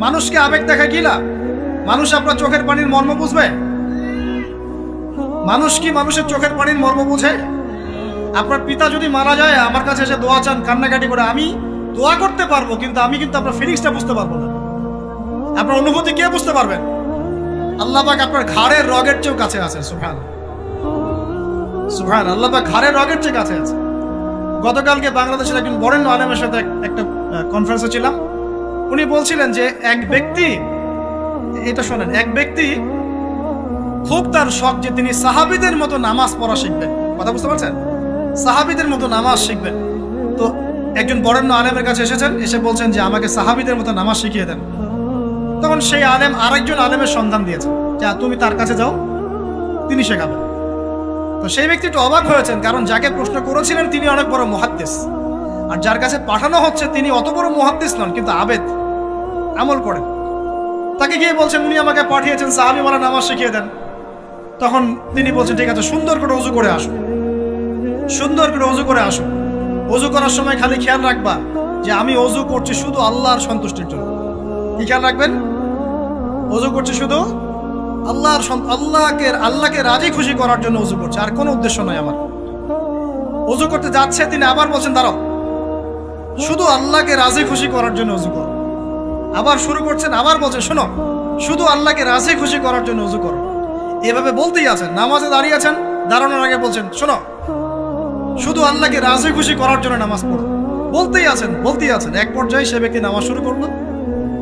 মানুষকে আবেগ দেখায় কি লাভ? মানুষ আপনার চোখের পানির মর্ম বুঝবে? মানুষ কি মানুষের চোখের পানির মর্ম বুঝে? আপনার পিতা যদি মারা যায় আমার কাছে এসে দোয়া চান কান্নাকাটি করে, আমি দোয়া করতে পারবো, কিন্তু আমি কিন্তু আপনার ফিলিংসটা বুঝতে পারবো না। আপনার অনুভূতি কে বুঝতে পারবেন? আল্লাহ পাক আপনার ঘাড়ের রগের চেয়েও কাছে আছে। সুবহানাল্লাহ, সুবহানাল্লাহ, আল্লাহ পাক ঘাড়ের রগের চেয়ে কাছে আছে। গতকালকে বাংলাদেশের একজন বরেণ্য আলেমের সাথে একটা কনফারেন্সে ছিলাম। উনি বলছিলেন যে এক ব্যক্তি, এটা শোনেন, এক ব্যক্তি খুব তার শখ যে তিনি সাহাবীদের মতো নামাজ পড়া শিখবেন। কথা বুঝতে পারছেন? সাহাবীদের মতো নামাজ শিখবেন। তো একজন বরেণ্য আলেমের কাছে এসেছেন, এসে বলছেন যে আমাকে সাহাবীদের মতো নামাজ শিখিয়ে দেন। তখন সেই আলেম আরেকজন আলেমের সন্ধান দিয়েছে, যা তুমি তার কাছে যাও, তিনি শেখাবেন। তো সেই ব্যক্তি একটু অবাক হয়েছেন, কারণ যাকে প্রশ্ন করেছিলেন তিনি অনেক বড় মুহাদ্দিস, আর যার কাছে পাঠানো হচ্ছে তিনি অত বড় মুহাদ্দিস নন, কিন্তু আবেদ, আমল করেন। তাকে গিয়ে বলছেন উনি আমাকে পাঠিয়েছেন সাহাবী ওয়ালা নামাজ শিখিয়ে দেন। তখন তিনি বলছেন ঠিক আছে, সুন্দর করে ওযু করে আসো, সুন্দর করে ওযু করে আসো। ওযু করার সময় খালি খেয়াল রাখবা যে আমি ওযু করছি শুধু আল্লাহর সন্তুষ্টির জন্য। কি খেয়াল রাখবেন? ওযু করছি শুধু আল্লাহকে রাজি খুশি করার জন্য ওযু করছে, আর কোনো উদ্দেশ্য নয় আমার। ওযু করতে যাচ্ছে, তিনি আবার বলছেন দাঁড়াও, শুধু আল্লাহকে রাজি খুশি করার জন্য ওযু করো। আবার শুরু করছেন, আবার বলছেন শোনো, শুধু আল্লাহকে রাজি খুশি করার জন্য ওযু করো। এভাবে বলতেই আছেন, নামাজে দাঁড়িয়ে আছেন, দাঁড়ানোর আগে বলছেন শোনো, শুধু আল্লাহকে রাজি খুশি করার জন্য নামাজ পড়ো। বলতেই আছেন। এক পর্যায়ে সে ব্যক্তি নামাজ শুরু করলো,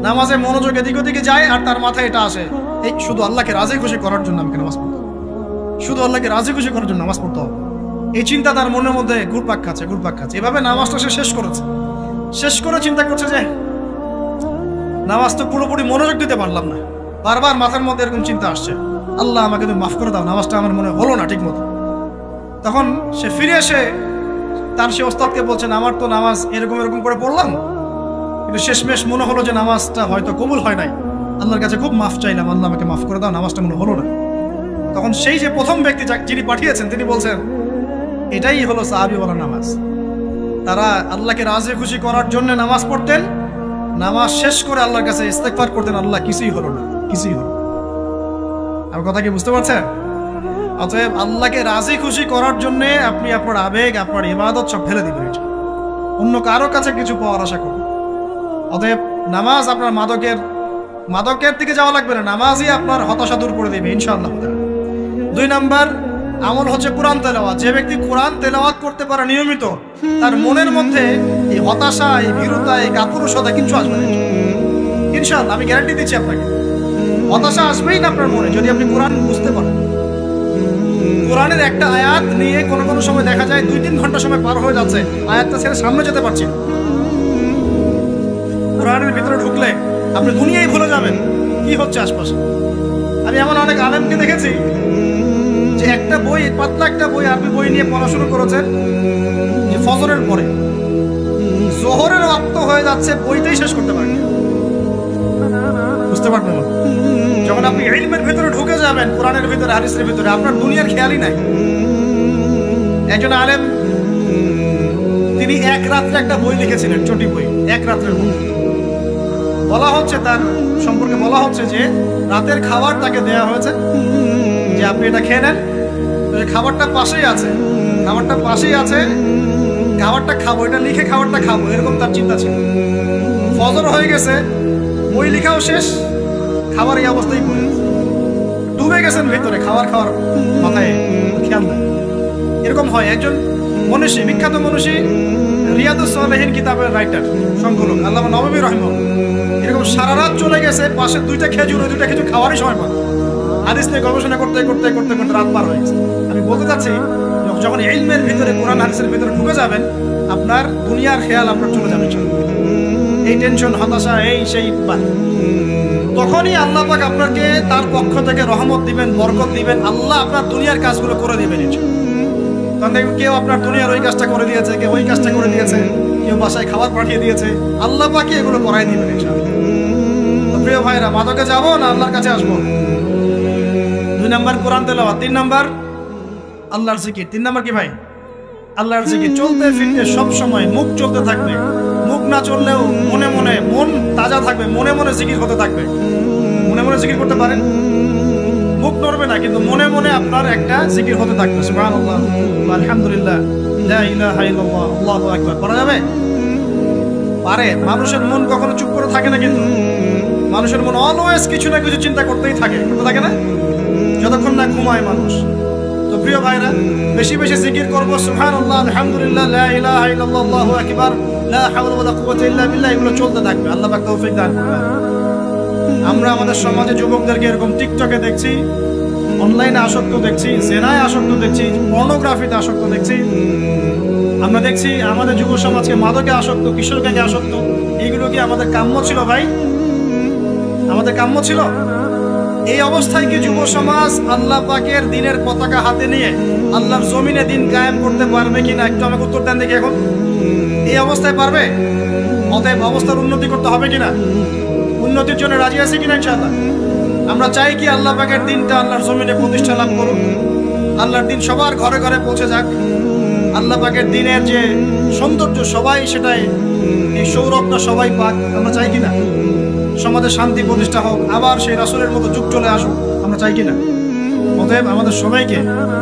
নামাজে মনোযোগ এদিক ওদিকে যায়, আর তার মাথায় এটা আসে, এই শুধু আল্লাহকে রাজি খুশি করার জন্য আমাকে নামাজ পড়তে হবে, শুধু আল্লাহকে রাজি খুশি করার জন্য নামাজ পড়তে হবে। এই চিন্তা তার মনের মধ্যে ঘুরপাক খাচ্ছে। এভাবে নামাজটা সে শেষ করেছে। শেষ করে চিন্তা করছে যে নামাজ তো পুরোপুরি মনোযোগ দিতে পারলাম না। বারবার মাথার মধ্যে এরকম চিন্তা আসছে, আল্লাহ আমাকে তুমি মাফ করে দাও, নামাজটা আমার মনে হলো না ঠিক মতো। তখন সে ফিরে এসে তার সে ওস্তাদকে বলছেন আমার তো নামাজ এরকম করে পড়লাম, কিন্তু শেষমেশ মনে হলো যে নামাজটা হয়তো কবুল হয় নাই, আল্লাহর কাছে খুব মাফ চাইলাম, আল্লাহ আমাকে মাফ করে দাও, নামাজটা মনে হলো না। তখন সেই যে প্রথম ব্যক্তি যিনি পাঠিয়েছেন তিনি বলছেন এটাই হলো সাহাবীওয়ালা নামাজ। তারা আল্লাহকে রাজি খুশি করার জন্য নামাজ পড়তেন, নামাজ শেষ করে আল্লাহর কাছে ইস্তেগফার করতেন, আল্লাহ কিছুই হলো না, কিছুই হলো। আমার কথা কি বুঝতে পারছেন? অতএব আল্লাহকে রাজি খুশি করার জন্য আপনি আপনার আবেগ, আপনার ইবাদত সব ফেলে দিবেন, অন্য কারো কাছে কিছু পাওয়ার আশা করুন। অতএব নামাজ আপনার মাদকের দিকে যাওয়া লাগবে না, নামাজই আপনার হতাশা দূর করে দেবে ইনশাআল্লাহ। 2 নাম্বার আমল হচ্ছে কোরআন তেলাওয়াত। যে ব্যক্তি কোরআন তেলাওয়াত করতে পারে নিয়মিত, তার মনের মধ্যে এই হতাশা, এই ভীরুতা, এই কাপুরুষতা কিছু আসবে না ইনশাআল্লাহ। আমি গ্যারান্টি দিচ্ছি আপনাকে, হতাশা আসবেই না আপনার মনে যদি আপনি কোরআন বুঝতে পারেন। কোরআনের একটা আয়াত নিয়ে কোনো সময় দেখা যায় 2-3 ঘন্টা সময় পার হয়ে যাচ্ছে, আয়াতটা ছেড়ে সামনে যেতে পারছি না। কোরআনের ভিতরে ঢুকলে আপনি দুনিয়ায় ভুলে যাবেন কি হচ্ছে আশপাশে। আমি এমন অনেক আলেমকে দেখেছি যে একটা বই, পাতলা একটা বই, আরবি বই নিয়ে পড়াশোনা করেছেন, যে ফজরের পরে জোহরের ওয়াক্ত হয়ে যাচ্ছে, বইটাই শেষ করতে পারেন। বুঝতে পারবেন? যখন আপনি ইলমের ভিতরে ঢুকে যাবেন, কোরআনের ভিতরে, হাদিসের ভিতরে, আপনার দুনিয়ার খেয়ালই নাই। একজন আলেম তিনি এক রাত্রে একটা বই লিখেছিলেন, চটি বই, এক রাত্রের বই। বলা হচ্ছে তার সম্পর্কে বলা হচ্ছে যে রাতের খাবার তাকে দেয়া হয়েছে যে আপনি এটা খেয়ে নেন, খাবারটা পাশেই আছে, খাবারটা খাবো, এটা লিখে খাবারটা খাবো, এরকম তার চিন্তা ছিল। ফজর হয়ে গেছে, বই লেখাও শেষ, খাবার এই অবস্থায় পড়ে ডুবে গেছেন ভিতরে, খাওয়ার মাথায় খেয়াল নাই। এরকম হয়। একজন মনীষী, বিখ্যাত মনীষী, রিয়াদুস সালেহীন কিতাবের রাইটার, সংকলক আল্লামা নববী রাহিমাহুল্লাহ, এরকম সারা রাত চলে গেছে, পাশে 2টা খেজুর খাওয়ারই সময় পান, হাদিস নিয়ে গবেষণা করতে রাত পার হয়ে গেছে। আমি বলতে চাচ্ছি, যখন ইলমের ভিতরে, কোরআন হাদিসের ভিতরে ঢুকে যাবেন, আপনার দুনিয়ার খেয়াল আপনার চলে যাবে, এই টেনশন, হতাশা, এই সেই, তখনই আল্লাহ পাক আপনাকে তার পক্ষ থেকে রহমত দিবেন, বরকত দিবেন, আল্লাহ আপনার দুনিয়ার কাজগুলো করে দিবেন। তখন দেখবেন কেউ আপনার দুনিয়ার ওই কাজটা করে দিয়েছে, কেউ ওই কাজটা করে দিয়েছে, কেউ বাসায় খাবার পাঠিয়ে দিয়েছে, আল্লাহ পাকই এগুলো করাই দিবেন ইনশাআল্লাহ। তো প্রিয় ভাইরা, মাদকে যাবো না আল্লাহর কাছে আসবো? 2 নাম্বার কোরআন তেলাওয়াত, 3 নাম্বার আল্লাহর জিকির। 3 নাম্বার কি ভাই? আল্লাহর জিকির। চলতে ফিরতে সব সময় মুখ চলতে থাকবে, মুখ না চললেও মনে মনে মন তাজা থাকবে, মনে মনে জিকির হতে থাকবে। মনে মনে জিকির করতে পারেন, মুখ নড়বে না, কিন্তু মনে মনে আপনার একটা জিকির হতে থাকবে। সুবহানাল্লাহ, আলহামদুলিল্লাহ, লা ইলাহা ইল্লাল্লাহ, আল্লাহু আকবার। করা যাবে? পারে। মানুষের মন কখনো চুপ করে থাকে না, কিন্তু মানুষের মন অলওয়েজ কিছু না কিছু চিন্তা করতেই থাকে, করতে থাকে না, যতক্ষণ না ঘুমায় মানুষ। তো প্রিয় ভাইরা, বেশি বেশি জিকির করব, সুবহানাল্লাহ, আলহামদুলিল্লাহ, লা ইলাহা ইল্লাল্লাহ, আল্লাহু আকবার, লা হাওলা ওয়ালা কুওয়াতা ইল্লা বিল্লাহ, এগুলো চলতে থাকবে। আল্লাহ পাক তৌফিক দান করুন। আমরা আমাদের সমাজে যুবকদেরকে এরকম টিকটকে দেখছি, অনলাইনে আসক্ত দেখছি, জেনায় আসক্ত দেখছি, পর্নোগ্রাফিতে আসক্ত দেখছি। আমরা দেখছি আমাদের যুব সমাজকে মাদকে আসক্ত, কিশোরকে আসক্ত। এইগুলো কি আমাদের কাম্য ছিল ভাই? আমাদের কাম্য ছিল? এই অবস্থায় কি যুব সমাজ আল্লাহ পাকের দিনের পতাকা হাতে নিয়ে আল্লাহর জমিনে দিন কায়েম করতে পারবে কিনা? একটু আমাকে উত্তর দেন দেখি। এখন এই অবস্থায় পারবে? অতএব অবস্থার উন্নতি করতে হবে কিনা? উন্নতির জন্য রাজি আছি কিনা ইনশাআল্লাহ? আমরা চাই কি আল্লাহ পাকের দিনটা আল্লাহর জমিনে প্রতিষ্ঠা লাভ করুক, আল্লাহর দিন সবার ঘরে ঘরে পৌঁছে যাক। আল্লাহ পাকের দিনের যে সৌন্দর্য সবাই সেটাই, এই সৌরভটা সবাই পাক। আমরা চাই কিনা? সমাজে শান্তি প্রতিষ্ঠা হোক, আবার সেই রাসূলের মতো যুগ চলে আসুক, আমরা চাই কিনা? অতএব আমাদের সবাইকে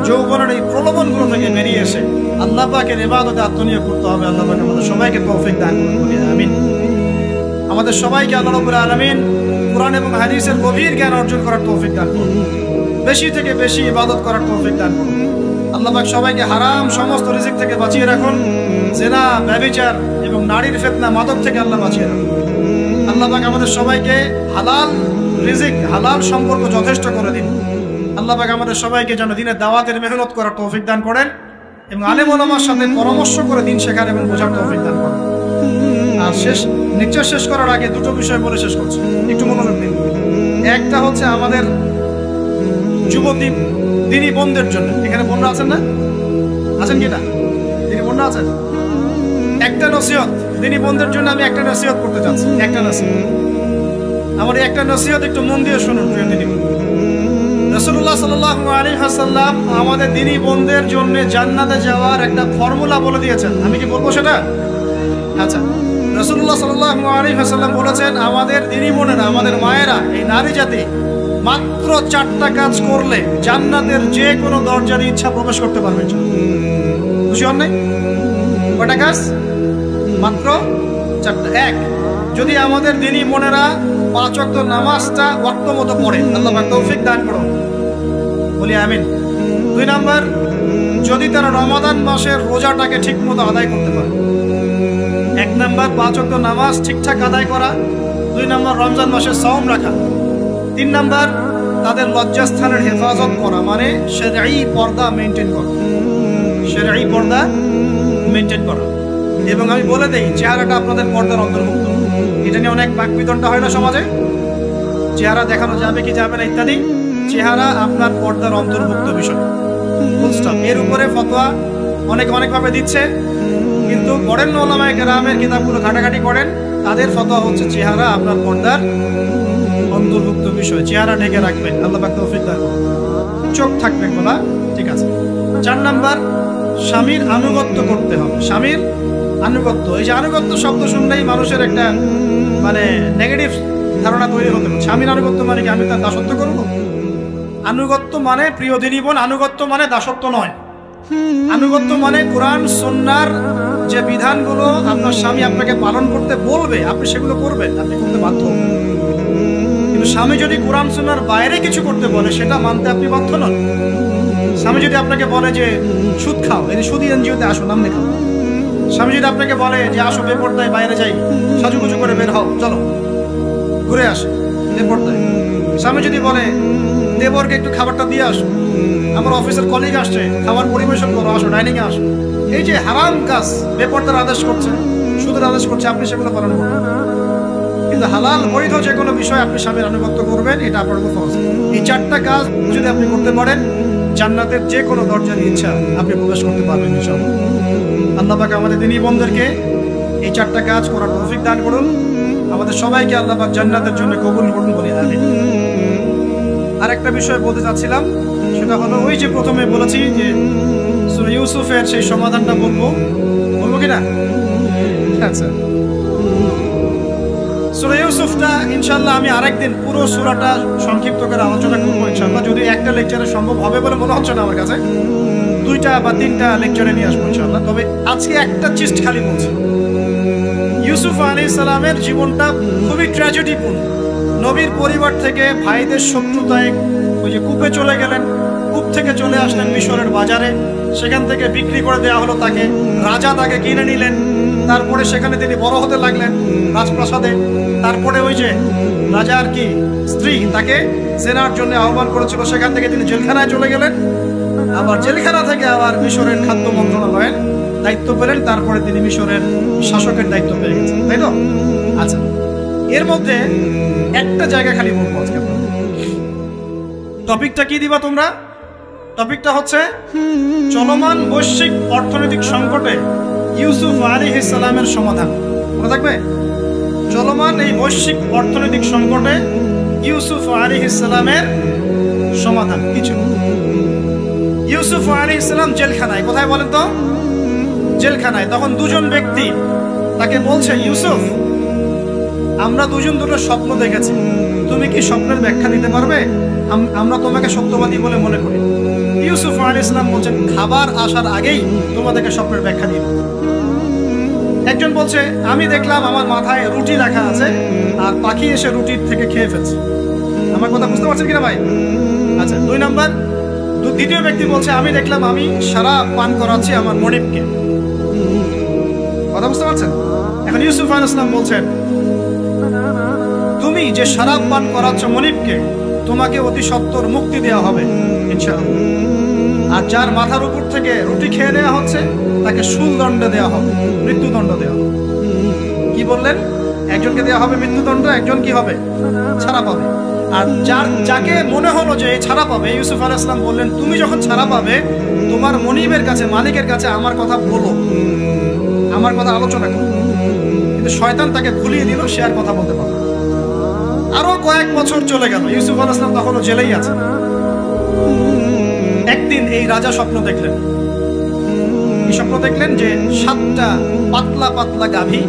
যৌবনের এই প্রলোভনগুলো থেকে বেরিয়ে এসে আল্লাহ পাকের ইবাদতে আত্মনিয়োগ করতে হবে। আল্লাহ পাক আমাদের সবাইকে তৌফিক দান করুন, বলি আমিন। আমাদের সবাইকে আল্লাহ রাব্বুল আলামিন কুরআন এবং হাদিসের গভীর জ্ঞান অর্জন করার তৌফিক দান করুন, বেশি থেকে বেশি ইবাদত করার তৌফিক দান করুন। আল্লাহ পাক সবাইকে হারাম সমস্ত রিজিক থেকে বাঁচিয়ে রাখুন, জিনা, ব্যভিচার এবং নারীর ফিতনা, মাদক থেকে আল্লাহ বাঁচিয়ে রাখুন। আল্লাহ পাক আমাদের সবাইকে হালাল রিজিক, হালাল সম্পর্ক যথেষ্ট করে দিন। আল্লাহ পাক আমাদের সবাইকে যেন দিনের দাওয়াতের মেহনত করার তৌফিক দান করেন এবং আলেম ওলামার সাথে পরামর্শ করে দিন শেখার এবং বোঝার তৌফিক দান করেন। আর লেকচার শেষ করার আগে দুটো বিষয় বলে শেষ করছি, একটু মনোযোগ দিন। একটা হচ্ছে আমাদের যুবতী দিনী বোনদের জন্য। এখানে বোনরা আছেন না? আছেন কি না? দিনী বোনরা আছেন? একটা নসিহত দিনী বোনদের জন্য আমি একটা নসিহত করতে চাচ্ছি, একটা নসিহত। আমার একটা নসিহত একটু মন দিয়ে শুনুন প্রিয় দিনী বোন। রাসূলুল্লাহ সাল্লাল্লাহু আলাইহি ওয়াসাল্লাম আমাদের দিনী বোনদের জন্য জান্নাতে যাওয়ার একটা ফর্মুলা বলে দিয়েছেন। আমি কি বলবো সেটা? আচ্ছা, রাসূলুল্লাহ সাল্লাল্লাহু আলাইহি ওয়াসাল্লাম বলেছেন আমাদের দিনী বোনেরা, আমাদের মায়েরা, এই নারী জাতি মাত্র 4টা কাজ করলে জান্নাতের যে কোনো দরজার ইচ্ছা প্রবেশ করতে পারবে। খুশি হন নাই? কয়টা কাজ? মাত্র 4টা। এক, যদি আমাদের দিনী বোনেরা 5 ওয়াক্ত নামাজটা ওয়াক্ত মতো পড়ে, আল্লাহ পাক তৌফিক দান করুন, বলি আমিন। 2 নাম্বার, যদি তারা রমাদান মাসের রোজাটাকে ঠিক মতো আদায় করতে পারে। 1 নাম্বার 5 ওয়াক্ত নামাজ ঠিকঠাক আদায় করা, 2 নাম্বার রমজান মাসের সাওম রাখা, 3 নাম্বার তাদের লজ্জাস্থানের হেফাজত করা, মানে শরঈ পর্দা মেইনটেইন করা, শরঈ পর্দা মেইনটেইন করা। এবং আমি বলে দেই, চেহারাটা আপনাদের পর্দার অন্তর্ভুক্ত। এটা নিয়ে অনেক বাকবিতণ্ডা হয় না সমাজে, চেহারা দেখানো যাবে কি যাবে না ইত্যাদি। চেহারা আপনার পর্দার অন্তর্ভুক্ত বিষয়, ফুল স্টপ। এর উপরে ফতোয়া অনেকভাবে দিচ্ছে, কিন্তু বরেণ্য উলামায়ে কেরামের কিতাবগুলো ঘাটাঘাটি করেন, তাদের ফতোয়া হচ্ছে চেহারা আপনার পর্দার অন্তর্ভুক্ত বিষয়, চেহারা ঢেকে রাখবেন। আল্লাহ পাক তৌফিক দান করুন। চোখ থাকবে খোলা, ঠিক আছে। 4 নাম্বার, স্বামীর আনুগত্য করতে হবে। স্বামীর আনুগত্য, এই যে আনুগত্য শব্দ শুনলেই মানুষের একটা মানে নেগেটিভ ধারণা তৈরি হতে পারে। স্বামীর আনুগত্য মানে কি আমি তার দাসত্ব করব? আনুগত্য মানে, প্রিয় দিনী বোন, আনুগত্য মানে দাসত্ব নয়। আনুগত্য মানে কোরআন সুন্নাহর যে বিধানগুলো আপনার স্বামী আপনাকে পালন করতে বলবে, আপনি সেগুলো করবেন, আপনি করতে বাধ্য। কিন্তু স্বামী যদি কোরআন সুন্নাহর বাইরে কিছু করতে বলে, সেটা মানতে আপনি বাধ্য নন। স্বামী যদি আপনাকে বলে যে সুদ খাও, এই সুদী এনজিওতে আসো, নাম লেখাও। স্বামী যদি আপনাকে বলে যে আসো বেপরদায় বাইরে যাই, সাজুগুজু করে বের হও, চলো ঘুরে আসে বেপরদায়। স্বামী যদি বলে দেবরকে একটু খাবারটা দিয়ে আসো, আমার অফিসের কলিগ আসছে, খাবার পরিবেশন করো, আসো ডাইনিং এ আসো। এই যে হারাম কাজ, বেপরদার আদেশ করছে, সুদের আদেশ করছে, আপনি সেগুলো পালন করবেন। কিন্তু হালাল বৈধ যে কোনো বিষয় আপনি স্বামীর আনুগত্য করবেন, এটা আপনার উপর ফরজ। এই 4টা কাজ যদি আপনি করতে পারেন, জান্নাতের যে কোনো দরজার ইচ্ছা আপনি প্রবেশ করতে পারবেন ইনশাআল্লাহ। আল্লাহ পাক আমাদের দিনী বোনদেরকে এই 4টা কাজ করার তৌফিক দান করুন। আমাদের সবাইকে আল্লাহ পাক জান্নাতের জন্য কবুল করুন, বলি আমিন। আর একটা বিষয় বলতে চাচ্ছিলাম, সেটা হলো ওই যে প্রথমে বলেছি যে সূরা ইউসুফের সেই সমাধানটা বলবো কিনা? আচ্ছা, সূরা ইউসুফটা ইনশাআল্লাহ আমি আরেকদিন পুরো সূরাটা সংক্ষিপ্ত করে আলোচনা করব ইনশাআল্লাহ, যদি একটা লেকচারে সম্ভব হবে বলে মনে হচ্ছে না আমার কাছে, 2টা বা 3টা লেকচারে নিয়ে আসবো ইনশাআল্লাহ। তবে আজকে একটা চিস্ট খালি বলছি। ইউসুফ আলাইহিস সালামের জীবনটা খুবই ট্র্যাজেডিপূর্ণ। নবীর পরিবার থেকে ভাইদের শত্রুতায় ওই যে কূপে চলে গেলেন, কূপ থেকে চলে আসলেন মিশরের বাজারে, সেখান থেকে বিক্রি করে দেওয়া হলো তাকে, রাজা তাকে কিনে নিলেন, তারপরে সেখানে তিনি বড় হতে লাগলেন রাজপ্রাসাদে। তারপরে ওই যে রাজার কি স্ত্রী তাকে জেনার জন্য আহ্বান করেছিল, সেখান থেকে তিনি জেলখানায় চলে গেলেন, আবার জেলখানা থেকে আবার মিশরের খাদ্য মন্ত্রণালয়ের দায়িত্ব পেলেন, তারপরে তিনি মিশরের শাসকের দায়িত্ব পেয়ে গেছেন, তাই তো? আচ্ছা, এর মধ্যে একটা জায়গা খালি বলবো আজকে। টপিকটা কি দিবা তোমরা? টপিকটা হচ্ছে চলমান বৈশ্বিক অর্থনৈতিক সংকটে ইউসুফ আলাইহিস সালামের সমাধান। মনে থাকবে? চলমান এই বৈশ্বিক অর্থনৈতিক সংকটে ইউসুফ আলাইহিস সালামের সমাধান কিছু। ইউসুফ আলাইহিস সালাম জেলখানায়, কোথায় বলেন তো? জেলখানায়। তখন দুজন ব্যক্তি তাকে বলছে, ইউসুফ আমরা দুজন দুটো স্বপ্ন দেখেছি, তুমি কি স্বপ্নের ব্যাখ্যা দিতে পারবে? আমরা তোমাকে সত্যবাদী বলে মনে করি। ইউসুফ আলাইহিস সালাম বলছেন, খাবার আসার আগেই তোমাদেরকে স্বপ্নের ব্যাখ্যা দিব। একজন বলছে, আমি দেখলাম আমার মাথায় রুটি রাখা আছে আর পাখি এসে রুটির থেকে খেয়ে ফেলছে। আমার কথা বুঝতে পারছেন কিনা ভাই? আচ্ছা, 2 নাম্বার দ্বিতীয় ব্যক্তি বলছে, আমি দেখলাম আমি শরাব পান করাচ্ছি আমার মনিবকে। কথা বুঝতে পারছেন? এখন ইউসুফ আলাইহিস সালাম বলছেন, তুমি যে শরাব পান করাচ্ছ মনিবকে, তোমাকে অতি সত্বর মুক্তি দেওয়া হবে ইনশাআল্লাহ। আর যার মাথার উপর থেকে রুটি খেয়ে নেওয়া হচ্ছে তাকে শুলদণ্ড দেওয়া হবে, মৃত্যুদণ্ড দেওয়া হবে। কি বললেন? একজনকে দেওয়া হবে মৃত্যুদণ্ড, একজন কি হবে? ছাড়া পাবে। আর যাকে মনে হলো যে ছাড়া পাবে, ইউসুফ আলাইহিস সালাম বললেন, তুমি যখন ছাড়া পাবে তোমার মনিবের কাছে, মালিকের কাছে আমার কথা বলো, আমার কথা আলোচনা করো। কিন্তু শয়তান তাকে ভুলিয়ে দিল, সে আর কথা বলতে পারবে। আরো কয়েক বছর চলে গেল, ইউসুফ আলাইহিস সালাম তখনও জেলেই আছে। একদিন এই রাজা স্বপ্ন দেখলেন। কি স্বপ্ন দেখলেন? যে 7টা পাতলা পাতলা গাভী,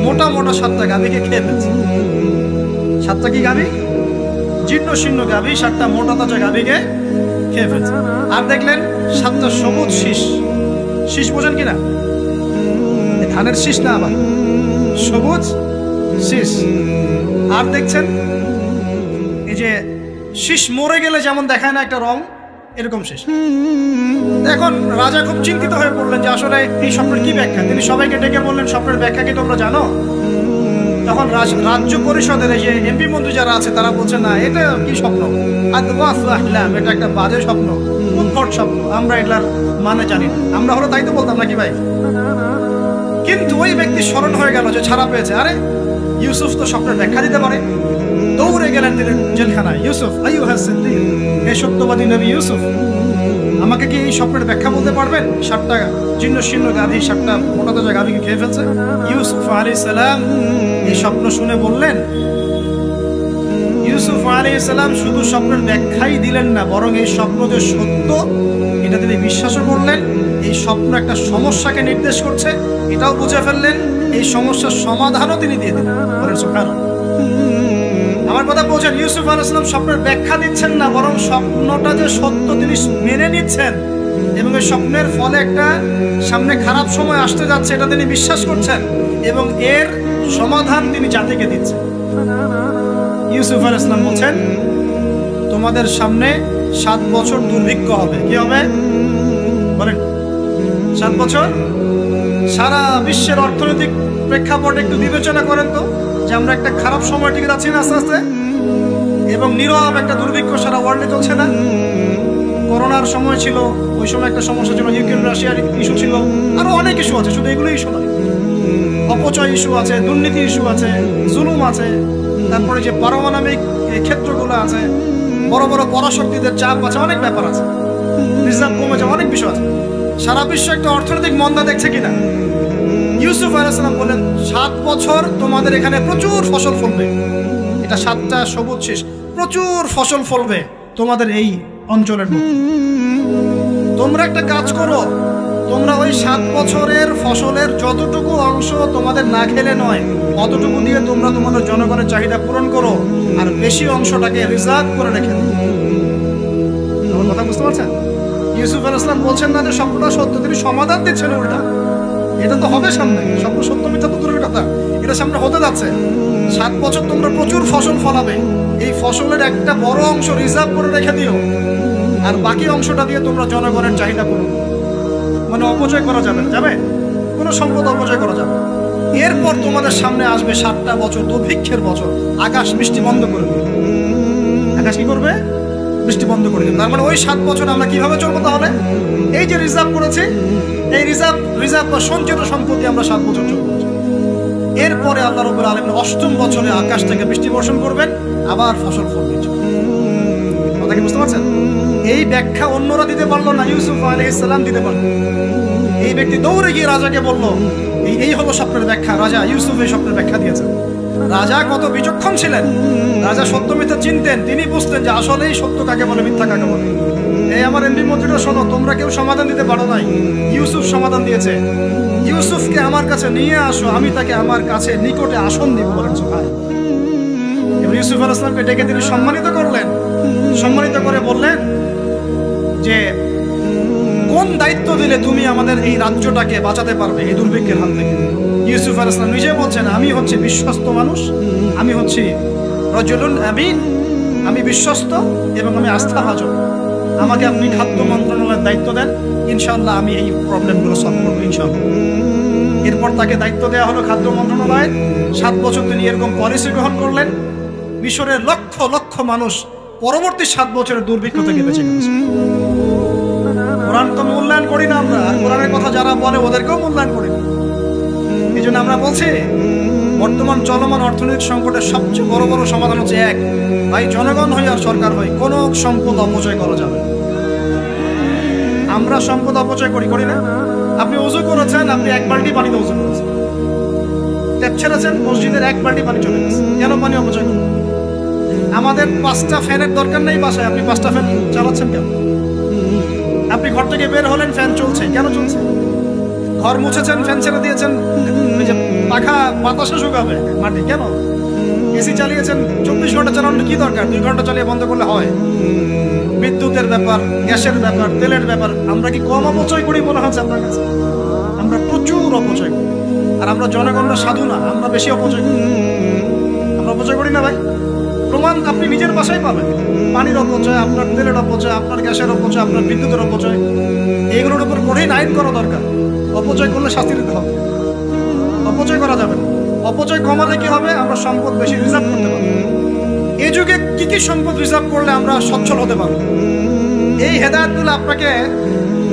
মোটা মোটা 7টা গাভীকে খেয়ে ফেলছে। 7টা কি গাভী? জীর্ণ শীর্ণ গাভী, 7টা মোটা তাজা গাভীকে খেয়ে ফেলছে। আর দেখলেন 7টা সবুজ শীষ। শীষ বোঝেন কিনা? ধানের শীষ না, আবার সবুজ শীষ। আর দেখছেন এই যে শীষ মরে গেলে যেমন দেখায় না একটা রং, এরকম শেষ। এখন রাজা খুব চিন্তিত হয়ে পড়লেন যে আসলে এই স্বপ্নের কি ব্যাখ্যা। তিনি সবাইকে ডেকে বললেন, স্বপ্নের ব্যাখ্যা কি তোমরা জানো? তখন রাজ্য পরিষদের এই যে এমপি মন্ত্রী যারা আছে তারা বলছে, না এটা কি স্বপ্ন, এটা একটা বাজে স্বপ্ন, উদ্ভট স্বপ্ন, আমরা এগুলার মানে জানি না। আমরা হলো তাই তো বলতাম নাকি ভাই? কিন্তু ওই ব্যক্তি স্মরণ হয়ে গেল যে ছাড়া পেয়েছে, আরে ইউসুফ তো স্বপ্নের ব্যাখ্যা দিতে পারে। দৌড়ে গেলেন তিনি জেলখানায়। ইউসুফ, আইয়ুহা সিদ্দিক, হে সত্যবাদী নবী ইউসুফ, আমাকে কি এই স্বপ্নের ব্যাখ্যা বলতে পারবেন? 7টা জীর্ণ শীর্ণ গাভী 7টা মোটা তাজা গাভীকে খেয়ে ফেলছে। ইউসুফ আলাইহিস সালাম এই স্বপ্ন শুনে বললেন, ইউসুফ আলাইহিস সালাম শুধু স্বপ্নের ব্যাখ্যাই দিলেন না, বরং এই স্বপ্ন যে সত্য এটা তিনি বিশ্বাসও করলেন। এই স্বপ্ন একটা সমস্যাকে নির্দেশ করছে এটাও বুঝে ফেললেন। এই সমস্যার সমাধানও তিনি দিয়ে দিলেন। সুবহানাল্লাহ। আমার কথা বলছেন, ইউসুফ আলাইহিস সালাম স্বপ্নের ব্যাখ্যা দিচ্ছেন না, বরং স্বপ্নটা যে সত্য তিনি মেনে নিচ্ছেন এবং এই স্বপ্নের ফলে একটা সামনে খারাপ সময় আসতে যাচ্ছে এটা তিনি বিশ্বাস করছেন এবং এর সমাধান তিনি জাতিকে দিচ্ছেন। ইউসুফ আলাইহিস সালাম বলছেন, তোমাদের সামনে 7 বছর দুর্ভিক্ষ হবে। কি হবে বলেন? 7 বছর। সারা বিশ্বের অর্থনৈতিক প্রেক্ষাপট একটু বিবেচনা করেন তো, যে আমরা একটা খারাপ সময় টিকে যাচ্ছি না আস্তে আস্তে, এবং নীরব একটা দুর্ভিক্ষ সারা ওয়ার্ল্ডে চলছে না? করোনার সময় ছিল, ওই সময় একটা সমস্যা ছিল, ইউক্রেন রাশিয়ার ইস্যু ছিল, আরো অনেক ইস্যু আছে, শুধু এগুলো ইস্যু নয়। অপচয় ইস্যু আছে, দুর্নীতি ইস্যু আছে, জুলুম আছে, তারপরে যে পারমাণবিক ক্ষেত্রগুলো আছে, বড় বড় পরাশক্তিদের চাপ আছে, অনেক ব্যাপার আছে, রিজার্ভ কমে যাওয়া, অনেক বিষয় আছে। সারা বিশ্ব একটা অর্থনৈতিক মন্দা দেখছে কিনা? ইউসুফ আলাইহিস সালাম বলেন, 7 বছর তোমাদের এখানে প্রচুর ফসল ফলবে। এটা 7টা সবুজ শীষ, প্রচুর ফসল ফলবে তোমাদের এই অঞ্চলের মধ্যে। তোমরা একটা কাজ করো, তোমরা ওই 7 বছরের ফসলের যতটুকু অংশ তোমাদের না খেলে নয়, অতটুকু দিয়ে তোমরা তোমাদের জনগণের চাহিদা পূরণ করো, আর বেশি অংশটাকে রিজার্ভ করে রেখে দিও। আমার কথা বুঝতে পারছেন? ইউসুফ আলাইহিস সালাম বলছেন না যে স্বপ্নটা সত্য, তিনি সমাধান দিচ্ছেন উল্টা। এটা তো হবে সামনে, স্বপ্ন সত্য মিথ্যা তো দূরের কথা, এটা সামনে হতে যাচ্ছে। 7 বছর তোমরা প্রচুর ফসল ফলাবে, এই ফসলের একটা বড় অংশ রিজার্ভ করে রেখে দিও, আর বাকি অংশটা দিয়ে তোমরা জনগণের চাহিদা পূরণ করো। মানে অপচয় করা যাবে না, যাবে কোনো সম্পদ অপচয় করা যাবে। এরপর তোমাদের সামনে আসবে 7টা বছর দুর্ভিক্ষের বছর, আকাশ বৃষ্টি বন্ধ করে দেবে। আকাশ কি করবে? বৃষ্টি বন্ধ করে দেবে। তার মানে ওই 7 বছর আমরা কিভাবে চলবো তাহলে? এই যে রিজার্ভ করেছি, এই রিজার্ভ বা সঞ্চিত সম্পত্তি আমরা 7 বছর চলবো। এরপরে আল্লাহ রাব্বুল আলামিন 8ম বছরে আকাশ থেকে বৃষ্টি বর্ষণ করবেন, আবার ফসল ফলবে। কথা কি বুঝতে পারছেন? এই ব্যাখ্যা অন্যরা দিতে পারলো না, ইউসুফ আলাইহিস সালাম দিতে পারলো। এই ব্যক্তি দৌড়ে গিয়ে রাজাকে বলল, এই হলো স্বপ্নের ব্যাখ্যা। রাজা ইউসুফ এই স্বপ্নের ব্যাখ্যা দিয়েছেন। রাজা কত বিচক্ষণ ছিলেন, রাজা সত্য মিথ্যা চিনতেন। তিনি বুঝতেন যে আসলেই সত্য কাকে বলে, মিথ্যা কাকে বলে। এই আমার এমপি মন্ত্রীরা শোনো, তোমরা কেউ সমাধান দিতে পারো নাই, ইউসুফ সমাধান দিয়েছে। ইউসুফকে আমার কাছে নিয়ে আসো, আমি তাকে আমার কাছে নিকটে আসন দিব বলেন সুবহানাল্লাহ। এবার ইউসুফ আলাইহিস সালামকে ডেকে তিনি সম্মানিত করলেন। সম্মানিত করে বললেন যে কোন দায়িত্ব দিলে তুমি আমাদের এই রাজ্যটাকে বাঁচাতে পারবে এই দুর্ভিক্ষের হাত থেকে। ইউসুফ আলাইহিস সালাম নিজে বলছেন, আমি হচ্ছে বিশ্বস্ত মানুষ, আমি হচ্ছি রাজুলুন আমিন, আমি বিশ্বস্ত এবং আমি আস্থাভাজন। আমাকে আপনি খাদ্য মন্ত্রণালয়ের দায়িত্ব দেন, ইনশাআল্লাহ আমি এই প্রবলেমগুলো সলভ করবো ইনশাআল্লাহ। এরপর তাকে দায়িত্ব দেওয়া হলো খাদ্য মন্ত্রণালয়ের। 7 বছর তিনি এরকম পলিসি গ্রহণ করলেন। মিশরের লক্ষ লক্ষ মানুষ পরবর্তী 7 বছরের দুর্ভিক্ষ থেকে বেঁচে গেছে। কোরআন তো মূল্যায়ন করি না আমরা, আর কোরআনের কথা যারা বলে ওদেরকেও মূল্যায়ন করি না। এই জন্য আমরা বলছি, বর্তমান চলমান অর্থনৈতিক সংকটের সবচেয়ে বড় বড় সমাধান হচ্ছে এক, ভাই জনগণ হয় আর সরকার হয়, কোনো সম্পদ অপচয় করা যাবে। আমরা সম্পদ অপচয় করি না? আপনি ওযু করেছেন, আপনি 1 বালতি পানিতে ওযু করেছেন, ট্যাপ ছেড়েছেন, মসজিদের 1 বালতি পানি চলে গেছে, কেন পানি অপচয় করবেন? আমাদের 5টা ফ্যানের দরকার নেই বাসায়, আপনি 5টা ফ্যান চালাচ্ছেন কেন? আপনি ঘর থেকে বের হলেন, ফ্যান চলছে, কেন চলছে? ঘর মুছেছেন, ফ্যান ছেড়ে দিয়েছেন, পাখা বাতাসে শুকাবে মাটি, কেন? এসি চালিয়েছেন, 24 ঘন্টা চালানোর কি দরকার? 2 ঘন্টা চালিয়ে বন্ধ করলে হয়। বিদ্যুতের ব্যাপার, গ্যাসের ব্যাপার, তেলের ব্যাপার, আমরা কি কম অপচয় করি মনে হচ্ছে আপনার কাছে? আমরা প্রচুর অপচয় করি। আর আমরা জনগণরা সাধু না, আমরা বেশি অপচয় করি। আমরা অপচয় করি না ভাই? প্রমাণ আপনি নিজের বাসায় পাবেন। পানির অপচয়, আপনার তেলের অপচয়, আপনার গ্যাসের অপচয়, আপনার বিদ্যুতের অপচয়, এগুলোর উপর কঠিন আইন করা দরকার। অপচয় করলে শাস্তি দিতে হবে, অপচয় করা যাবে না। অপচয় কমালে কি হবে? আমরা সম্পদ বেশি রিজার্ভ করতে পারবো। এই যুগে কি কি সম্পদ রিজার্ভ করলে আমরা সচ্ছল হতে পারবো? এই হেদায়েতগুলো আপনাকে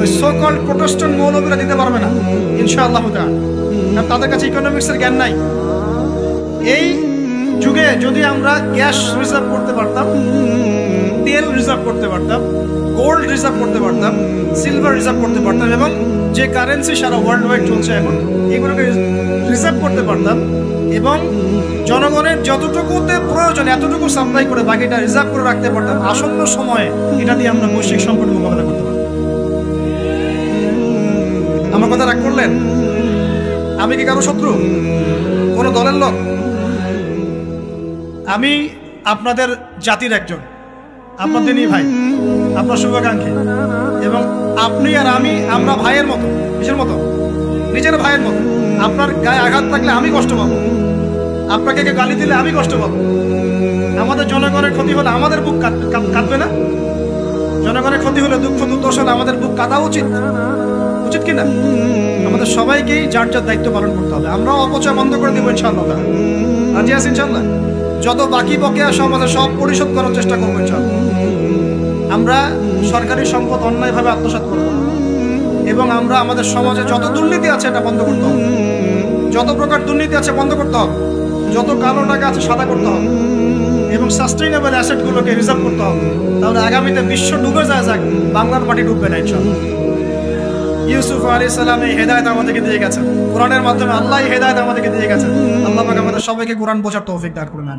ওই সো-কল্ড প্রোটেস্ট্যান্ট মৌলবীরা দিতে পারবে না ইনশাআল্লাহ তাআলা, কারণ তাদের কাছে ইকোনমিক্সের জ্ঞান নাই। এই যুগে যদি আমরা গ্যাস রিজার্ভ করতে পারতাম, তেল রিজার্ভ করতে পারতাম, গোল্ড রিজার্ভ করতে পারতাম, সিলভার রিজার্ভ করতে পারতাম, এবং যে কারেন্সি সারা ওয়ার্ল্ড ওয়াইড চলছে এখন, এগুলোকে রিজার্ভ করতে পারতাম, এবং জনগণের যতটুকুতে প্রয়োজন এতটুকু সাপ্লাই করে বাকিটা রিজার্ভ করে রাখতে পারতাম, আসন্ন সময়ে এটা দিয়ে আমরা বৈশ্বিক সংকট মোকাবেলা করতে পারতাম। আমার কথা রাগ করলেন? আমি কি কারো শত্রু, কোনো দলের লোক? আমি আপনাদের জাতির একজন, আপনাদেরই ভাই, আপনার শুভাকাঙ্ক্ষী, এবং আপনি আর আমি আমরা ভাইয়ের মতো, নিজের মতো, নিজের ভাইয়ের মতো। আপনার গায়ে আঘাত থাকলে আমি কষ্ট পাবো, আপনাকে কেউ গালি দিলে আমি কষ্ট পাবো। আমাদের জনগণের ক্ষতি হলে আমাদের বুক কাঁদবে না? জনগণের ক্ষতি হলে, দুঃখ দুর্দশা হলে আমাদের বুক কাঁদা উচিত, উচিত কিনা? আমাদের সবাইকেই যার যার দায়িত্ব পালন করতে হবে। আমরাও অপচয় বন্ধ করে দেবো ইনশাআল্লাহ। রাজি আছি ইনশাআল্লাহ? যত বাকি বকেয়া সমাজে সব পরিশোধ করার চেষ্টা করবো ইনশাআল্লাহ। আমরা সরকারি সম্পদ অন্যায়ভাবে আত্মসাৎ করব, এবং আমরা আমাদের সমাজে যত দুর্নীতি আছে এটা বন্ধ করতে হবে। যত প্রকার দুর্নীতি আছে বন্ধ করতে হবে, যত কালো টাকা আছে সাদা করতে হবে, এবং সাস্টেইনেবল অ্যাসেটগুলোকে রিজার্ভ করতে হবে। তাহলে আগামীতে বিশ্ব ডুবে যায়, যাক, বাংলার মাটি ডুববে না ইনশাআল্লাহ। ইউসুফ আলাইহিস সালাম এই হেদায়েত আমাদেরকে দিয়ে গেছেন, কোরআনের মাধ্যমে আল্লাহ এই হেদায়েত আমাদেরকে দিয়ে গেছেন। আল্লাহ পাক আমাদের সবাইকে কোরআন বোঝার তৌফিক দান করুন।